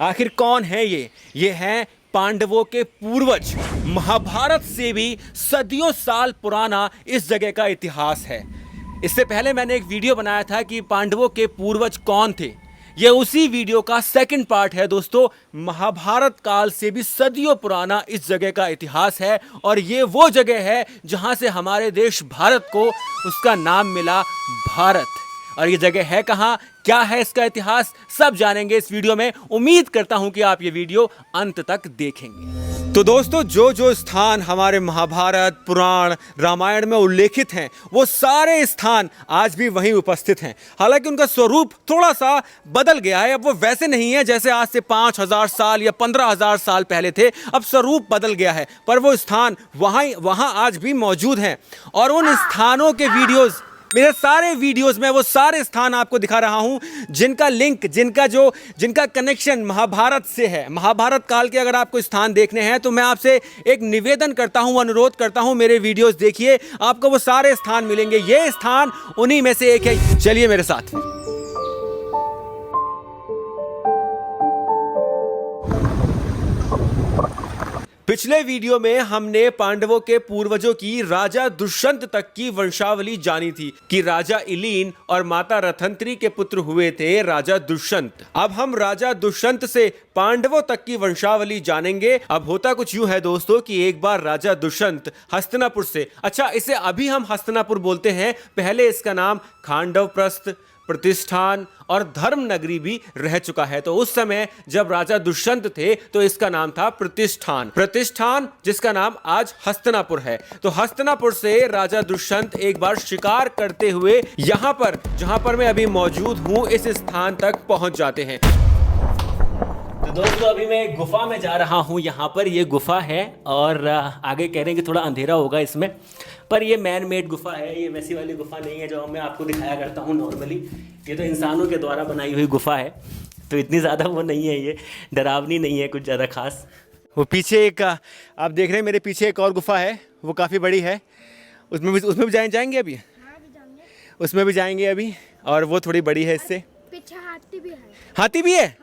आखिर कौन है ये हैं पांडवों के पूर्वज। महाभारत से भी सदियों साल पुराना इस जगह का इतिहास है। इससे पहले मैंने एक वीडियो बनाया था कि पांडवों के पूर्वज कौन थे। ये उसी वीडियो का सेकंड पार्ट है दोस्तों। महाभारत काल से भी सदियों पुराना इस जगह का इतिहास है और ये वो जगह है जहां से हमारे देश भारत को उसका नाम मिला भारत। और ये जगह है कहाँ, क्या है इसका इतिहास, सब जानेंगे इस वीडियो में। उम्मीद करता हूं कि आप ये वीडियो अंत तक देखेंगे। तो दोस्तों, जो जो स्थान हमारे महाभारत, पुराण, रामायण में उल्लेखित हैं, वो सारे स्थान आज भी वहीं उपस्थित हैं। हालांकि उनका स्वरूप थोड़ा सा बदल गया है। अब वो वैसे नहीं है जैसे आज से 5000 साल या 15000 साल पहले थे। अब स्वरूप बदल गया है, पर वो स्थान वहाँ आज भी मौजूद हैं। और उन स्थानों के वीडियोज़, मेरे सारे वीडियोस में वो सारे स्थान आपको दिखा रहा हूं जिनका लिंक, जिनका कनेक्शन महाभारत से है। महाभारत काल के अगर आपको स्थान देखने हैं तो मैं आपसे एक निवेदन करता हूं, अनुरोध करता हूं, मेरे वीडियोस देखिए, आपको वो सारे स्थान मिलेंगे। ये स्थान उन्हीं में से एक है। चलिए मेरे साथ। पिछले वीडियो में हमने पांडवों के पूर्वजों की राजा दुष्यंत तक की वंशावली जानी थी कि राजा इलीन और माता रथंत्री के पुत्र हुए थे राजा दुष्यंत। अब हम राजा दुष्यंत से पांडवों तक की वंशावली जानेंगे। अब होता कुछ यूं है दोस्तों कि एक बार राजा दुष्यंत हस्तिनापुर से, अच्छा इसे अभी हम हस्तिनापुर बोलते हैं, पहले इसका नाम खांडवप्रस्थ, प्रतिष्ठान और धर्म नगरी भी रह चुका है। तो उस समय जब राजा दुष्यंत थे तो इसका नाम था प्रतिष्ठान, जिसका नाम आज हस्तिनापुर है। तो हस्तिनापुर से राजा दुष्यंत एक बार शिकार करते हुए यहां पर, जहां पर मैं अभी मौजूद हूं, इस स्थान तक पहुंच जाते हैं। तो दोस्तों, अभी मैं एक गुफा में जा रहा हूं। यहाँ पर ये गुफा है और आगे कह रहे हैं कि थोड़ा अंधेरा होगा इसमें, पर ये मैन मेड गुफा है। ये वैसी वाली गुफा नहीं है जो मैं आपको दिखाया करता हूँ नॉर्मली। ये तो इंसानों के द्वारा बनाई हुई गुफा है, तो इतनी ज़्यादा वो नहीं है, ये डरावनी नहीं है कुछ ज़्यादा खास। वो पीछे एक, आप देख रहे हैं मेरे पीछे एक और गुफा है, वो काफ़ी बड़ी है। उसमें भी जाएंगे अभी। उसमें भी जाएंगे अभी, और वो थोड़ी बड़ी है इससे। पीछे हाथी भी है। हाथी भी है?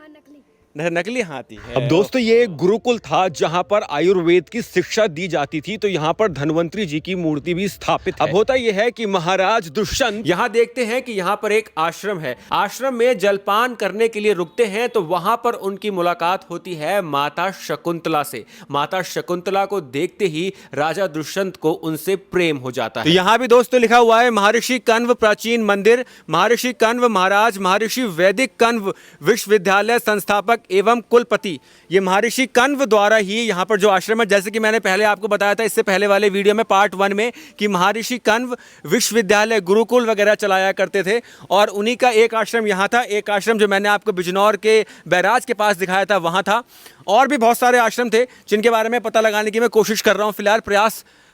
नकली हाथी है। अब दोस्तों, ये गुरुकुल था जहां पर आयुर्वेद की शिक्षा दी जाती थी। तो यहाँ पर धन्वंतरी जी की मूर्ति भी स्थापित है। अब होता यह है कि महाराज दुष्यंत, यहाँ देखते हैं कि यहाँ पर एक आश्रम है। आश्रम में जलपान करने के लिए रुकते हैं, तो वहां पर उनकी मुलाकात होती है माता शकुंतला से। माता शकुंतला को देखते ही राजा दुष्यंत को उनसे प्रेम हो जाता है। तो यहाँ भी दोस्तों लिखा हुआ है महर्षि कण्व प्राचीन मंदिर, महर्षि कण्व महाराज, महर्षि वैदिक कण्व विश्वविद्यालय संस्थापक एवं कुलपति। ये महर्षि कण्व द्वारा ही यहाँ पर जो आश्रम है, जैसे कि मैंने पहले आपको बताया था इससे पहले वाले वीडियो में पार्ट 1 में, कि महर्षि कण्व विश्वविद्यालय, गुरुकुल वगैरह चलाया करते थे। और उन्हीं का एक आश्रम यहाँ था। एक आश्रम जो मैंने आपको बिजनौर के बैराज के पास दिखाया था वहाँ था। और भी बहुत सारे आश्रम थे जिनके बारे में पता लगाने की मैं कोशिश कर रहा हूँ। फिलहाल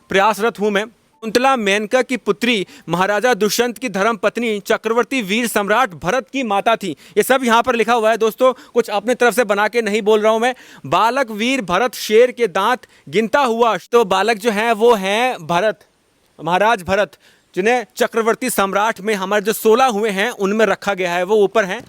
प्रयासरत हूँ मैं। कुंतला मेनका की पुत्री, महाराजा दुष्यंत की धर्म पत्नी, चक्रवर्ती वीर सम्राट भरत की माता थी। ये सब यहाँ पर लिखा हुआ है दोस्तों, कुछ अपने तरफ से बना के नहीं बोल रहा हूँ मैं। बालक वीर भरत शेर के दांत गिनता हुआ, तो बालक जो हैं वो हैं भरत, महाराज भरत, जिन्हें चक्रवर्ती सम्राट में हमारे जो 16 हुए हैं उनमें रखा गया है, वो ऊपर हैं।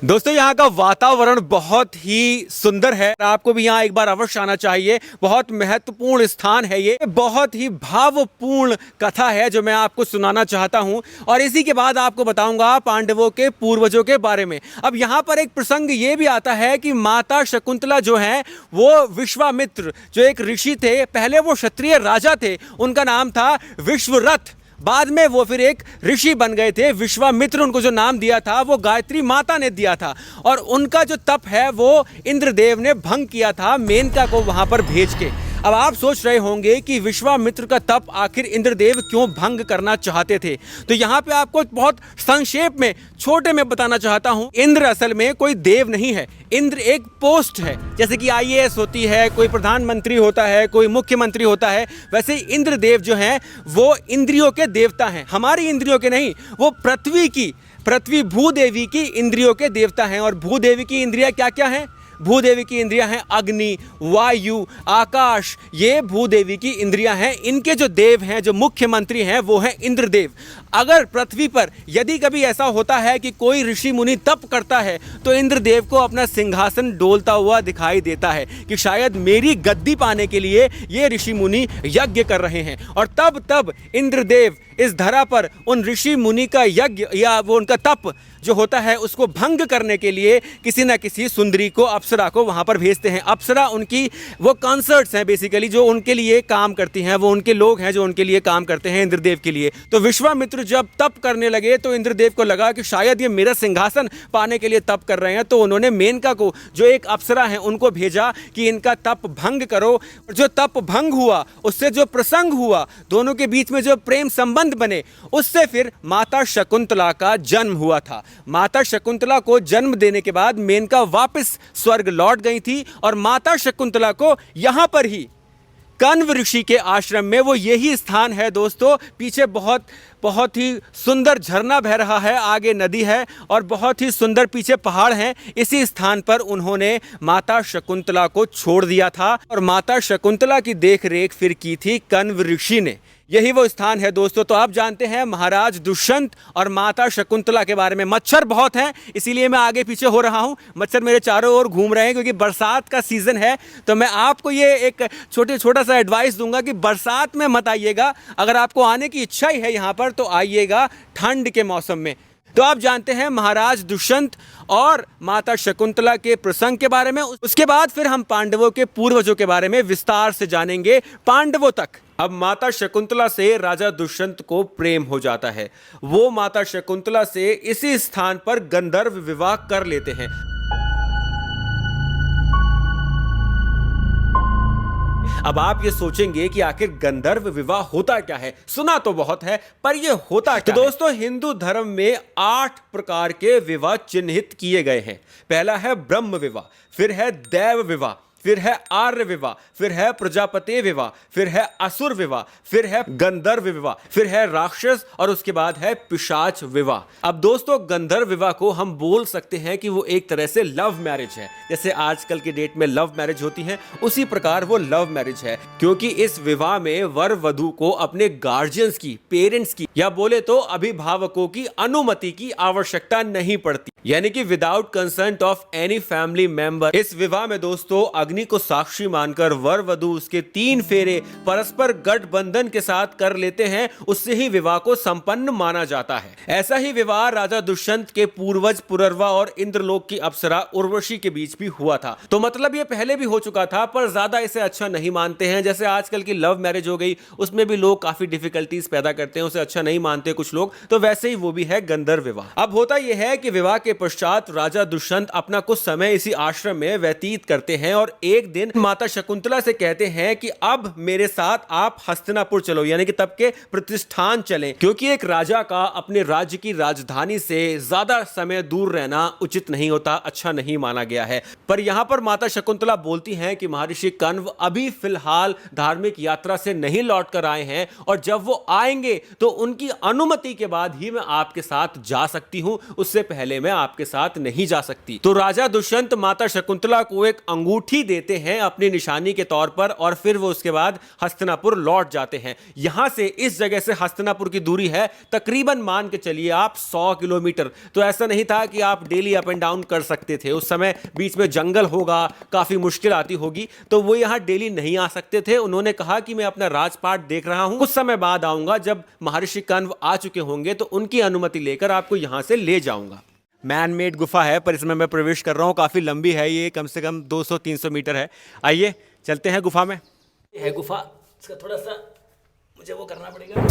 दोस्तों, यहाँ का वातावरण बहुत ही सुंदर है। आपको भी यहाँ एक बार अवश्य आना चाहिए। बहुत महत्वपूर्ण स्थान है ये, बहुत ही भावपूर्ण कथा है जो मैं आपको सुनाना चाहता हूँ। और इसी के बाद आपको बताऊंगा पांडवों के पूर्वजों के बारे में। अब यहाँ पर एक प्रसंग ये भी आता है कि माता शकुंतला जो है वो विश्वामित्र, जो एक ऋषि थे, पहले वो क्षत्रिय राजा थे, उनका नाम था विश्वरथ। बाद में वो फिर एक ऋषि बन गए थे। विश्वामित्र उनको जो नाम दिया था वो गायत्री माता ने दिया था। और उनका जो तप है वो इंद्रदेव ने भंग किया था मेनका को वहां पर भेज के। अब आप सोच रहे होंगे कि विश्वामित्र का तप आखिर इंद्रदेव क्यों भंग करना चाहते थे। तो यहाँ पे आपको बहुत संक्षेप में, छोटे में बताना चाहता हूँ। इंद्र असल में कोई देव नहीं है। इंद्र एक पोस्ट है, जैसे कि IAS होती है, कोई प्रधानमंत्री होता है, कोई मुख्यमंत्री होता है, वैसे इंद्रदेव जो हैं वो इंद्रियों के देवता हैं। हमारी इंद्रियों के नहीं, वो पृथ्वी भूदेवी की इंद्रियों के देवता हैं। और भूदेवी की इंद्रियां क्या क्या हैं? भूदेवी की इंद्रियां हैं अग्नि, वायु, आकाश, ये भूदेवी की इंद्रियां हैं। इनके जो देव हैं, जो मुख्यमंत्री हैं, वो हैं इंद्रदेव। अगर पृथ्वी पर यदि कभी ऐसा होता है कि कोई ऋषि मुनि तप करता है तो इंद्रदेव को अपना सिंहासन डोलता हुआ दिखाई देता है कि शायद मेरी गद्दी पाने के लिए ये ऋषि मुनि यज्ञ कर रहे हैं। और तब इंद्रदेव इस धरा पर उन ऋषि मुनि का यज्ञ या वो उनका तप जो होता है उसको भंग करने के लिए किसी ना किसी सुंदरी को, अप्सरा को वहां पर भेजते हैं। अप्सरा उनकी वो कॉन्सर्ट्स हैं बेसिकली, जो उनके लिए काम करती हैं, वो उनके लोग हैं जो उनके लिए काम करते हैं इंद्रदेव के लिए। तो विश्वामित्र जब तप करने लगे तो इंद्रदेव को लगा कि शायद ये मेरा सिंहासन पाने के लिए तप कर रहे हैं। तो उन्होंने मेनका को, जो एक अप्सरा है, उनको भेजा कि इनका तप भंग करो। जो तप भंग हुआ उससे जो प्रसंग हुआ, दोनों के बीच में जो प्रेम संबंध बने, उससे फिर माता शकुंतला का जन्म हुआ था। माता शकुंतला को जन्म देने के बाद मेनका वापस स्वर्ग लौट गई थी और माता शकुंतला को यहां पर ही कण्व ऋषि के आश्रम में, वो यही स्थान है दोस्तों, पीछे बहुत ही सुंदर झरना बह रहा है, आगे नदी है और बहुत ही सुंदर पीछे पहाड़ हैं। इसी स्थान पर उन्होंने माता शकुंतला को छोड़ दिया था और माता शकुंतला की देखरेख फिर की थी कण्व ऋषि ने। यही वो स्थान है दोस्तों। तो आप जानते हैं महाराज दुष्यंत और माता शकुंतला के बारे में। मच्छर बहुत हैं, इसीलिए मैं आगे पीछे हो रहा हूं। मच्छर मेरे चारों ओर घूम रहे हैं क्योंकि बरसात का सीजन है। तो मैं आपको ये एक छोटा सा एडवाइस दूंगा कि बरसात में मत आइएगा। अगर आपको आने की इच्छा ही है यहाँ पर तो आइएगा ठंड के मौसम में। तो आप जानते हैं महाराज दुष्यंत और माता शकुंतला के प्रसंग के बारे में। उसके बाद फिर हम पांडवों के पूर्वजों के बारे में विस्तार से जानेंगे, पांडवों तक। अब माता शकुंतला से राजा दुष्यंत को प्रेम हो जाता है। वो माता शकुंतला से इसी स्थान पर गंधर्व विवाह कर लेते हैं। अब आप ये सोचेंगे कि आखिर गंधर्व विवाह होता क्या है, सुना तो बहुत है पर ये होता क्या है? दोस्तों, हिंदू धर्म में 8 प्रकार के विवाह चिन्हित किए गए हैं। पहला है ब्रह्म विवाह, फिर है देव विवाह, फिर है आर्य विवाह, फिर है प्रजापति विवाह, फिर है असुर विवाह, फिर है गंधर्व विवाह, फिर है राक्षस और उसके बाद है पिशाच विवाह। अब दोस्तों, गंधर्व विवाह को हम बोल सकते हैं कि वो एक तरह से लव मैरिज है। जैसे आजकल की डेट में लव मैरिज होती है, उसी प्रकार वो लव मैरिज है, क्योंकि इस विवाह में वर वधू को अपने गार्जियंस की, पेरेंट्स की या बोले तो अभिभावकों की अनुमति की आवश्यकता नहीं पड़ती, यानी कि without consent of any family member. इस विवाह में दोस्तों अग्नि को साक्षी मानकर वर वधू उसके 3 फेरे परस्पर गठबंधन के साथ कर लेते हैं, उससे ही विवाह को संपन्न माना जाता है। ऐसा ही विवाह राजा दुष्यंत के पूर्वज पुररवा और इंद्रलोक की अप्सरा उर्वशी के बीच भी हुआ था। तो मतलब ये पहले भी हो चुका था, पर ज्यादा इसे अच्छा नहीं मानते हैं। जैसे आजकल की लव मैरिज हो गई, उसमें भी लोग काफी डिफिकल्टीज पैदा करते हैं, उसे अच्छा नहीं मानते कुछ लोग। तो वैसे ही वो भी है गंधर्व विवाह। अब होता यह है कि विवाह के पश्चात राजा दुष्यंत अपना कुछ समय इसी आश्रम में व्यतीत करते हैं और एक दिन माता शकुंतला से कहते हैं कि अब मेरे साथ आप हस्तिनापुर चलो, यानी कि तब के प्रतिष्ठान चलें, क्योंकि एक राजा का अपने राज्य की राजधानी से ज्यादा समय दूर रहना उचित नहीं होता, अच्छा नहीं माना गया है। पर यहां पर माता शकुंतला बोलती हैं कि महर्षि कण्व अभी फिलहाल धार्मिक यात्रा से नहीं लौट कर आए हैं और जब वो आएंगे तो उनकी अनुमति के बाद ही मैं आपके साथ जा सकती हूं, उससे पहले मैं आपके साथ नहीं जा सकती। तो राजा दुष्यंत माता शकुंतला को एक अंगूठी देते हैं अपनी निशानी के तौर पर और फिर वो उसके बाद हस्तिनापुर लौट जाते हैं। यहां से इस जगह से हस्तिनापुर की दूरी है तकरीबन, मान के चलिए आप 100 किलोमीटर। तो ऐसा नहीं था कि आप डेली अप एंड डाउन कर सकते थे, उस समय बीच में जंगल होगा, काफी मुश्किल आती होगी, तो वो यहां डेली नहीं आ सकते थे। उन्होंने कहा कि मैं अपना राजपाट देख रहा हूं, कुछ समय बाद आऊंगा, जब महर्षि कण्व आ चुके होंगे तो उनकी अनुमति लेकर आपको यहां से ले जाऊंगा। मैन मेड गुफा है पर इसमें मैं प्रवेश कर रहा हूँ, काफ़ी लंबी है ये, कम से कम 200-300 मीटर है। आइए चलते हैं गुफा में। ये है गुफा, इसका थोड़ा सा मुझे वो करना पड़ेगा।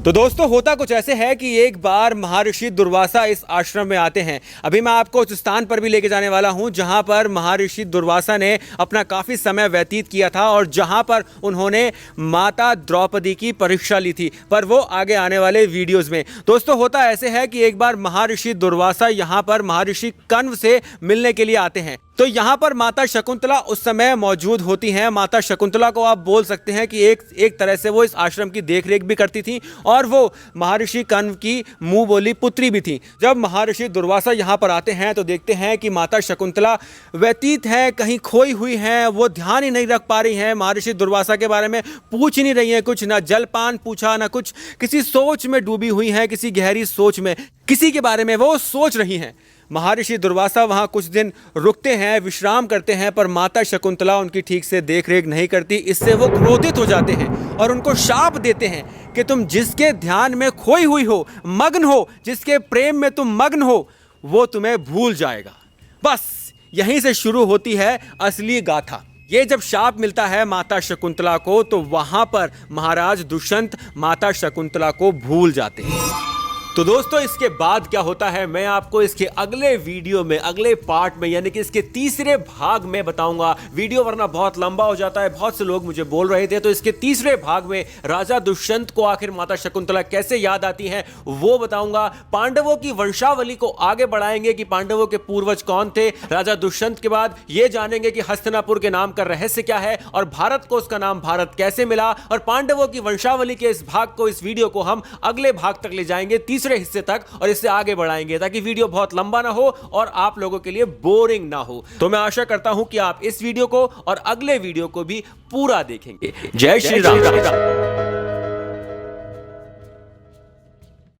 तो दोस्तों, होता कुछ ऐसे है कि एक बार महर्षि दुर्वासा इस आश्रम में आते हैं। अभी मैं आपको उस स्थान पर भी लेके जाने वाला हूं जहां पर महर्षि दुर्वासा ने अपना काफ़ी समय व्यतीत किया था और जहां पर उन्होंने माता द्रौपदी की परीक्षा ली थी, पर वो आगे आने वाले वीडियोस में। दोस्तों, होता ऐसे है कि एक बार महर्षि दुर्वासा यहां पर महर्षि कण्व से मिलने के लिए आते हैं। तो यहाँ पर माता शकुंतला उस समय मौजूद होती हैं। माता शकुंतला को आप बोल सकते हैं कि एक तरह से वो इस आश्रम की देखरेख भी करती थी और वो महर्षि कण्व की मुंह बोली पुत्री भी थी। जब महर्षि दुर्वासा यहाँ पर आते हैं तो देखते हैं कि माता शकुंतला व्यतीत है, कहीं खोई हुई हैं, वो ध्यान ही नहीं रख पा रही हैं। महर्षि दुर्वासा के बारे में पूछ ही नहीं रही हैं कुछ, ना जलपान पूछा ना कुछ, किसी सोच में डूबी हुई हैं, किसी गहरी सोच में, किसी के बारे में वो सोच रही हैं। महर्षि दुर्वासा वहाँ कुछ दिन रुकते हैं, विश्राम करते हैं, पर माता शकुंतला उनकी ठीक से देखरेख नहीं करती। इससे वो क्रोधित हो जाते हैं और उनको शाप देते हैं कि तुम जिसके ध्यान में खोई हुई हो, मग्न हो, जिसके प्रेम में तुम मग्न हो, वो तुम्हें भूल जाएगा। बस यहीं से शुरू होती है असली गाथा। ये जब शाप मिलता है माता शकुंतला को तो वहां पर महाराज दुष्यंत माता शकुंतला को भूल जाते हैं। तो दोस्तों इसके बाद क्या होता है मैं आपको इसके अगले वीडियो में, अगले पार्ट में, यानी कि इसके तीसरे भाग में बताऊंगा। वीडियो वरना बहुत लंबा हो जाता है, बहुत से लोग मुझे बोल रहे थे। तो इसके तीसरे भाग में राजा दुष्यंत को आखिर माता शकुंतला कैसे याद आती हैं वो बताऊंगा। पांडवों की वंशावली को आगे बढ़ाएंगे कि पांडवों के पूर्वज कौन थे। राजा दुष्यंत के बाद ये जानेंगे कि हस्तिनापुर के नाम का रहस्य क्या है और भारत को उसका नाम भारत कैसे मिला। और पांडवों की वंशावली के इस भाग को, इस वीडियो को हम अगले भाग तक ले जाएंगे, तीसरे हिस्से तक, और इससे आगे बढ़ाएंगे ताकि वीडियो बहुत लंबा ना हो और आप लोगों के लिए बोरिंग ना हो। तो मैं आशा करता हूं कि आप इस वीडियो को और अगले वीडियो को भी पूरा देखेंगे। जय श्री राम।